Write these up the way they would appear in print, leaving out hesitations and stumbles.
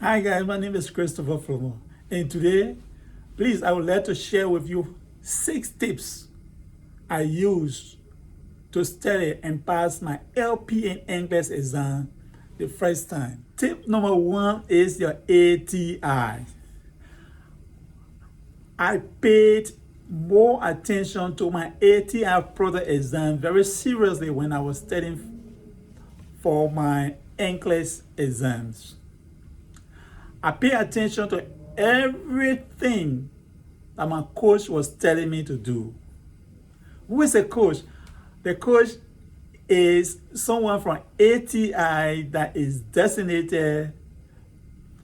Hi guys, my name is Christopher Flomo, and today, please, I would like to share with you 6 tips I use to study and pass my LPN English exam the first time. Tip number 1 is your ATI. I paid more attention to my ATI product exam very seriously when I was studying for my Nclex exams. I pay attention to everything that my coach was telling me to do. Who is a coach? The coach is someone from ATI that is designated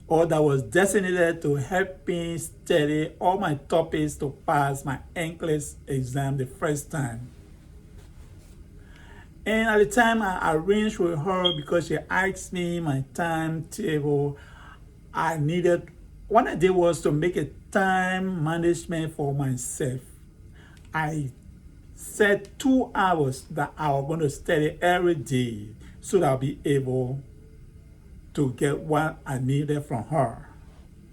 or that was designated to help me study all my topics to pass my Nclex exam the first time. And at the time I arranged with her because she asked me my timetable. What I did was to make a time management for myself. I set 2 hours that I was going to study every day so that I'll be able to get what I needed from her.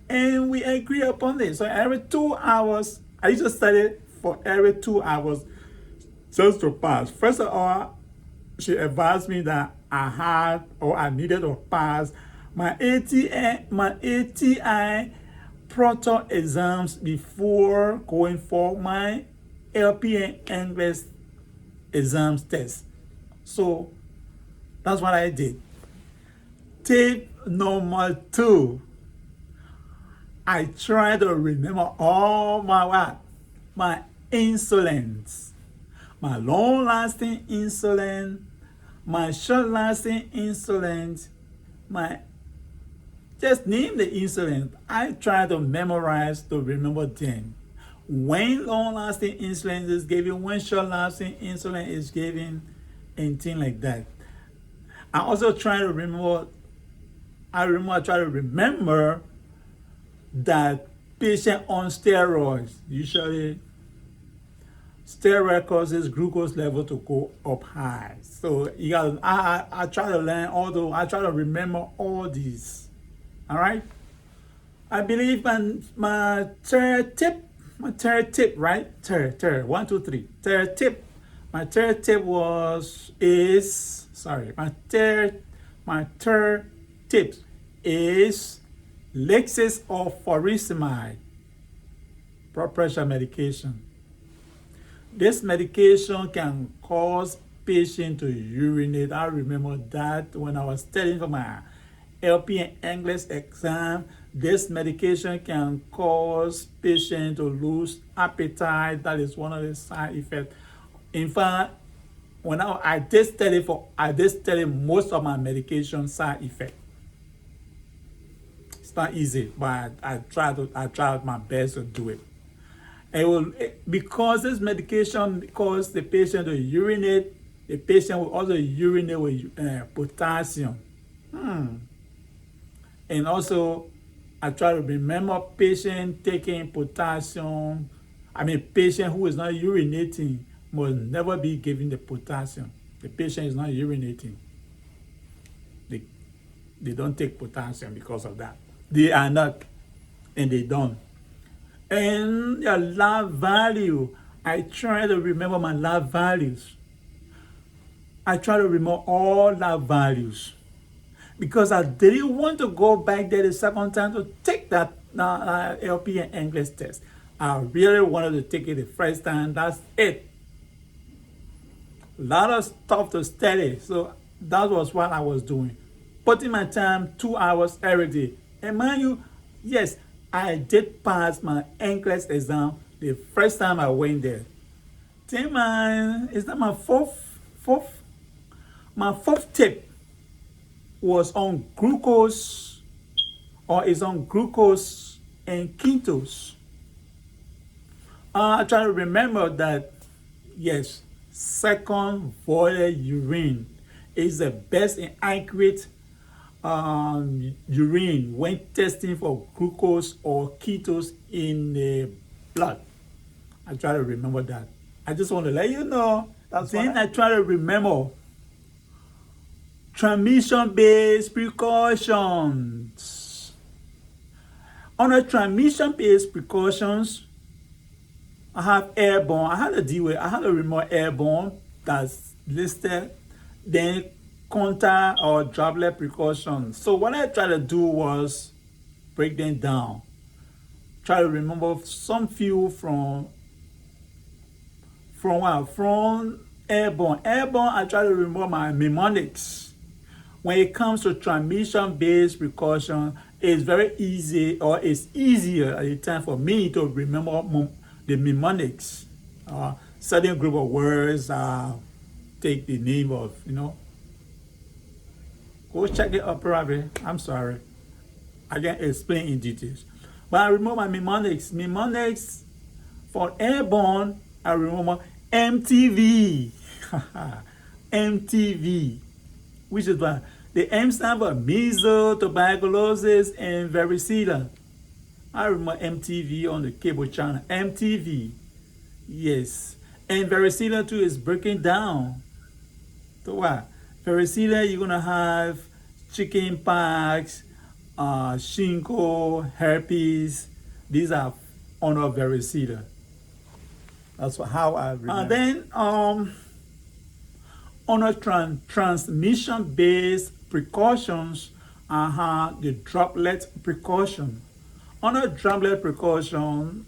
And we agreed upon this. So every 2 hours, I used to study for every 2 hours just to pass. First of all, she advised me that I needed to pass my ATI proto exams before going for my LPN English exams test. So that's what I did. Tip number 2, I try to remember all my insulins, my long-lasting insulin, my short-lasting insulin, just name the insulin. I try to memorize to remember them. When long-lasting insulin is given, when short-lasting insulin is given, and things like that. I also try to remember. I try to remember that patient on steroids, usually steroid causes glucose level to go up high. So I try to learn, although I try to remember all these. All right. I believe my third tip, right? Third, 1, 2, 3. Third tip. My third tip my third tip is Lexis or furosemide, blood pressure medication. This medication can cause patient to urinate. I remember that when I was studying for my LPN English exam, this medication can cause patient to lose appetite. That is one of the side effects. In fact, when I did study most of my medication side effects. It's not easy, but I tried my best to do it. Because this medication causes the patient to urinate, the patient will also urinate with potassium. And also, I try to remember patient taking potassium. Patient who is not urinating must never be given the potassium. The patient is not urinating. They don't take potassium because of that. They are not, and they don't. And your lab value, I try to remember my lab values. I try to remember all lab values because I didn't want to go back there the second time to take that LPN English test. I really wanted to take it the first time. That's it. A lot of stuff to study, so that was what I was doing. Putting my time 2 hours every day. And mind you, yes, I did pass my Nclex exam the first time I went there. Is that my fourth? My fourth tip was on glucose, or is on glucose and ketones. I try to remember that, yes, second voided urine is the best and accurate urine when testing for glucose or ketones in the blood. I try to remember that. I just want to let you know. Then I try to remember transmission-based precautions. On a transmission-based precautions, I have airborne. I had to remove airborne that's listed. Then contact or droplet precautions. So what I tried to do was break them down. Try to remember some few from what? From airborne. Airborne, I try to remember my mnemonics. When it comes to transmission-based precaution, it's very easy, or it's easier at the time for me to remember the mnemonics. Certain group of words, take the name of, Go check it up, Ravi. I'm sorry. I can't explain in details. But I remember my mnemonics. Mnemonics for airborne, I remember MTV. MTV. Which is what? The M stand for measles, tuberculosis, and varicella. I remember MTV on the cable channel. MTV. Yes. And varicella too is breaking down. So what? Varicella, you're gonna have chicken pox, shingles, herpes. These are under varicella. That's how I remember. Then under transmission-based precautions, the droplet precaution. Under droplet precaution,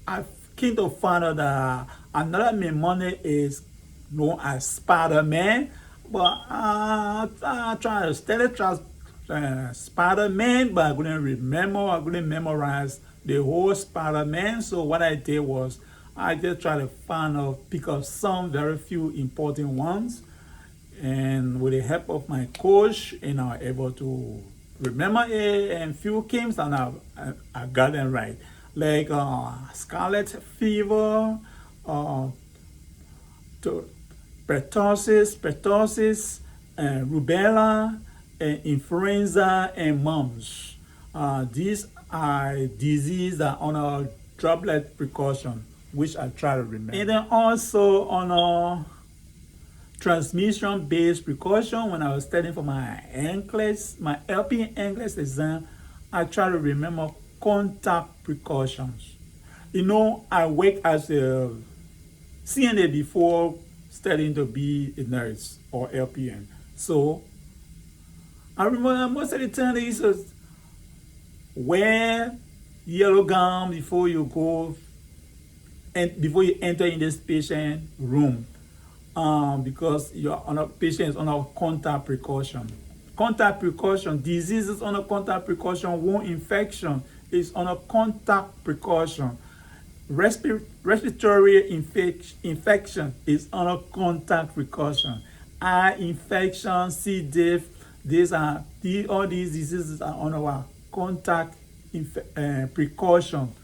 I came to find out that another mnemonic is known as Spider-Man. But I tried to study Spider-Man, but I couldn't memorize the whole Spider-Man. So what I did was I just tried to pick up some very few important ones. And with the help of my coach, and I was able to remember it, and few came and I got them right. Like scarlet fever, pertussis, rubella, and influenza, and mumps. These are diseases that are on a droplet precaution, which I try to remember. And then also on a transmission-based precaution, when I was studying for my Nclex, my LPN Nclex exam, I try to remember contact precautions. I work as a CNA before studying to be a nurse or LPN. So I remember most of the time they used to wear yellow gown before you go and before you enter in this patient room, because your patient is on a contact precaution. Contact precaution, diseases on a contact precaution, wound infection is on a contact precaution. Respiratory infection is on a contact precaution. Eye infection, C. diff, all these diseases are on our contact precaution.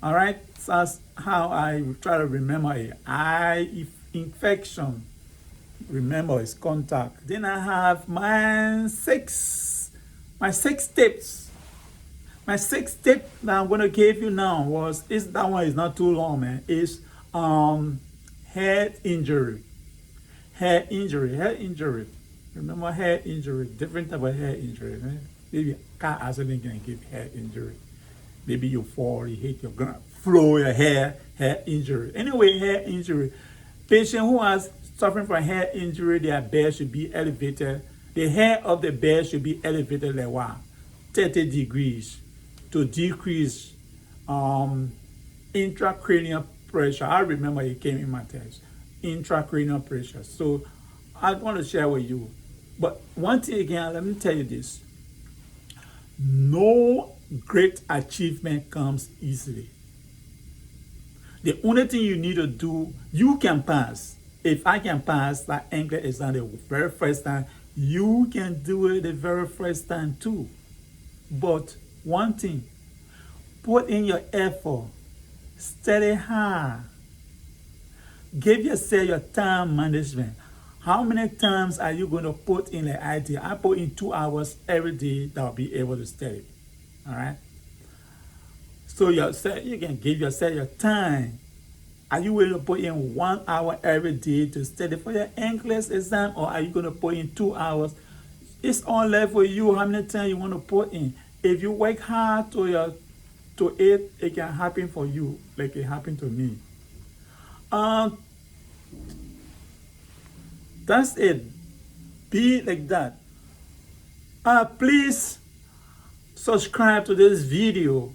All right, so that's how I try to remember it. Eye infection, remember, it's contact. Then I have my six tips. My sixth tip that I'm going to give you now that one is not too long, man. Is head injury. Head injury. Remember head injury, different type of head injury, man. Maybe a car accident can give head injury. Maybe you fall, you hit your ground, flow your hair, head injury. Anyway, head injury. Patient who is suffering from head injury, their bed should be elevated. The head of the bed should be elevated like what? 30 degrees to decrease intracranial pressure. I remember it came in my test. Intracranial pressure. So I want to share with you. But one thing again, let me tell you this. No great achievement comes easily. The only thing you need to do, you can pass. If I can pass that Nclex exam the very first time, you can do it the very first time too. But one thing, put in your effort, study hard, give yourself your time management. How many times are you going to put in the idea? I put in 2 hours every day that I'll be able to study. All right? So you can give yourself your time. Are you willing to put in 1 hour every day to study for your Nclex exam, or are you going to put in 2 hours? It's all left for you how many times you want to put in. If you work hard to your to it, it can happen for you like it happened to me. That's it. Be like that. Please subscribe to this video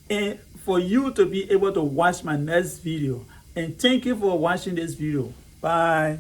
and for you to be able to watch my next video. And thank you for watching this video. Bye.